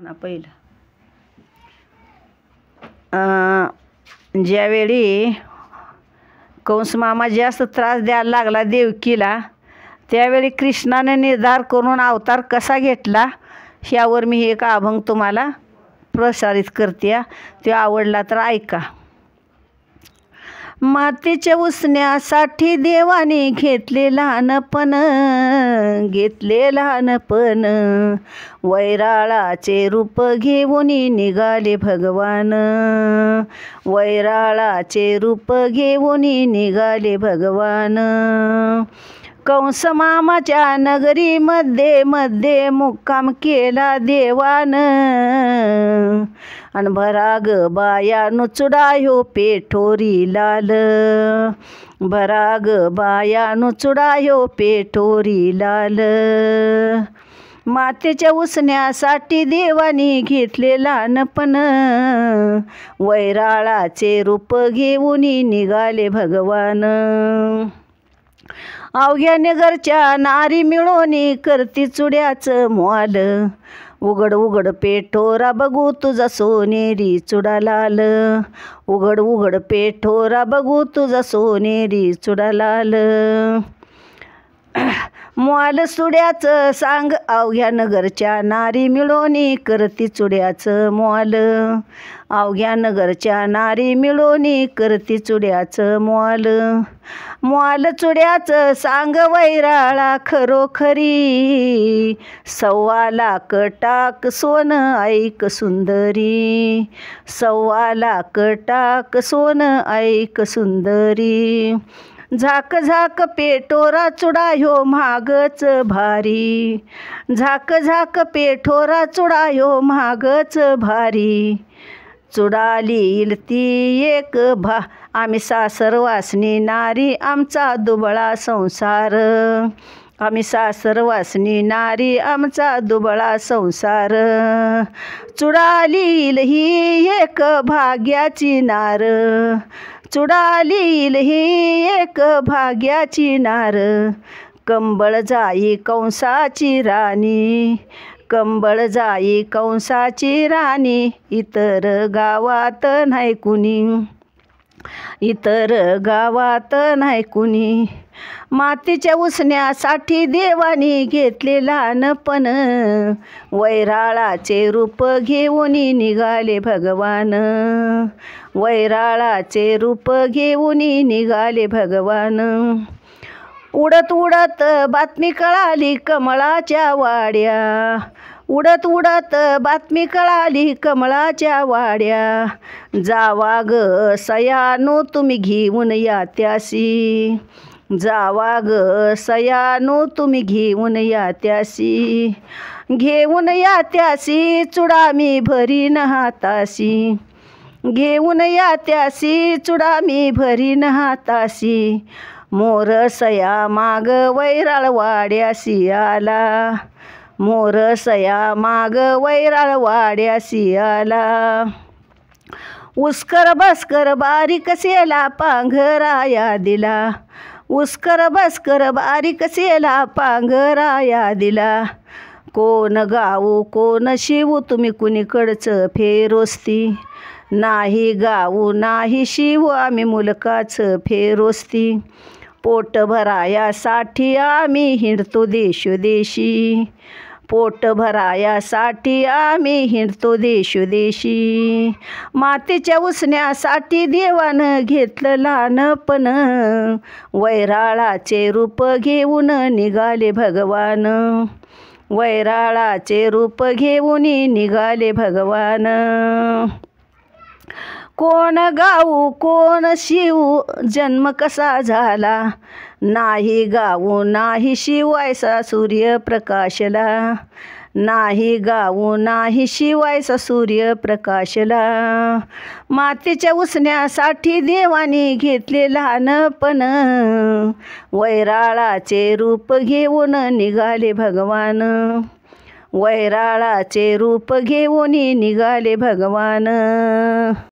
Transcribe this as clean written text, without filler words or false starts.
ना पहिलं ज्यावेळी कंस मामा जास्त त्रास द्यायला लागला देवकीला, त्यावेळी कृष्णाने निर्धार करून अवतार कसा घेतला ह्यावर मी एक अभंग तुम्हाला प्रसारित करते. तो आवडला तर ऐका. मातीच्या उसण्यासाठी देवाने घेतले लहानपण, वैराळाचे रूप घेऊन निघाले भगवान, वैराळाचे रूप घेऊन निघाले भगवान. कंस मामाच्या नगरीमध्ये मध्ये मुक्काम केला देवान, अन भराग बायानु चुडायो पेठोरी लाल, भराग बायानु चुडायो पेठोरी लाल. मातेच्या उसण्यासाठी देवानी घेतले लहानपण, वैराळाचे रूप घेऊन निघाले भगवान. अवघ्या नगरच्या नारी मिळून करती चुड्याचं मोल, उघड उघड पेठोरा बघू तुझा सोनेरी चुडा लाल, उघड उघड पेठोरा बघू तुझा सोनेरी चुडा लाल. मोल चुड्याचं सांग अवघ्या नगरच्या नारी मिळून करती चुड्याचं मोल, अवघ्या नगरच्या नारी मिळून करती चुड्याचं मोल. मोल चुड्याचं सांग वैराळा खरोखरी, 1.25 लाख टाक सोनं ऐक सुंदरी, 1.25 लाख टाक सोनं ऐक सुंदरी. झाक झाक पेठोरा चुडा ह्यो महागच भारी, झाक झाक पेठोरा चुडा ह्यो महागच भारी. चुडालील ती एक आम्ही सासरवासनी नारी आमचा दुबळा संसार, आम्ही सासरवासनी नारी आमचा दुबळा संसार. चुडालील ही एक भाग्याची नार, चुडालील ही एक भाग्याची नार. कंबळ जाई कंसाची राणी, कंबळ जाई कंसाची राणी. इतर गावात नाही कुणी, इतर गावात नाही कुणी. मातीच्या उसण्यासाठी देवानी घेतले लहानपण, वैराळाचे रूप घेऊन निघाले भगवान, वैराळाचे रूप घेऊन निघाले भगवान. उडत उडत बातमी कळाली कमळाच्या वाड्या, उडत उडत बातमी कळाली कमळाच्या वाड्या. जावा ग सयानो तुम्ही घेऊन या त्यासी, जावा ग सयानो तुम्ही घेऊन या त्यासी. घेऊन या त्यासी चुडा मी भरीन हातासी, घेऊन या त्यासी चुडा मी भरीन हातासी. मोर सया माग वैराळ वाड्यासी आला, मोर सया माग वैराळ वाड्यासी आला. उसकर बसकर बारीक सेला पांघराया दिला, उसकर बसकर बारीक सेला पांघराया दिला. कोण गाऊ कोण शिवू तुम्ही कुणीकडचं फेरोस्ती, नाही गाऊ नाही शिवू आम्ही मुलकाचं फेरोस्ती. पोट भरायासाठी आम्ही हिंडतो देशोदेशी, पोट भरायासाठी आम्ही हिंडतो देशोदेशी. मातीच्या उसण्यासाठी देवानं घेतलं लहानपण, वैराळाचे रूप घेऊन निघाले भगवान, वैराळाचे रूप घेऊन निघाले भगवान. कोण गाऊ कोण शिवू जन्म कसा झाला, नाही गाऊ नाही शिवायचा सूर्यप्रकाशला, नाही गाऊ नाही शिवायचा सूर्यप्रकाशला. मातीच्या उसण्यासाठी देवानी घेतले लहानपण, वैराळाचे रूप घेऊन निघाले भगवान, वैराळाचे रूप घेऊन निघाले भगवान.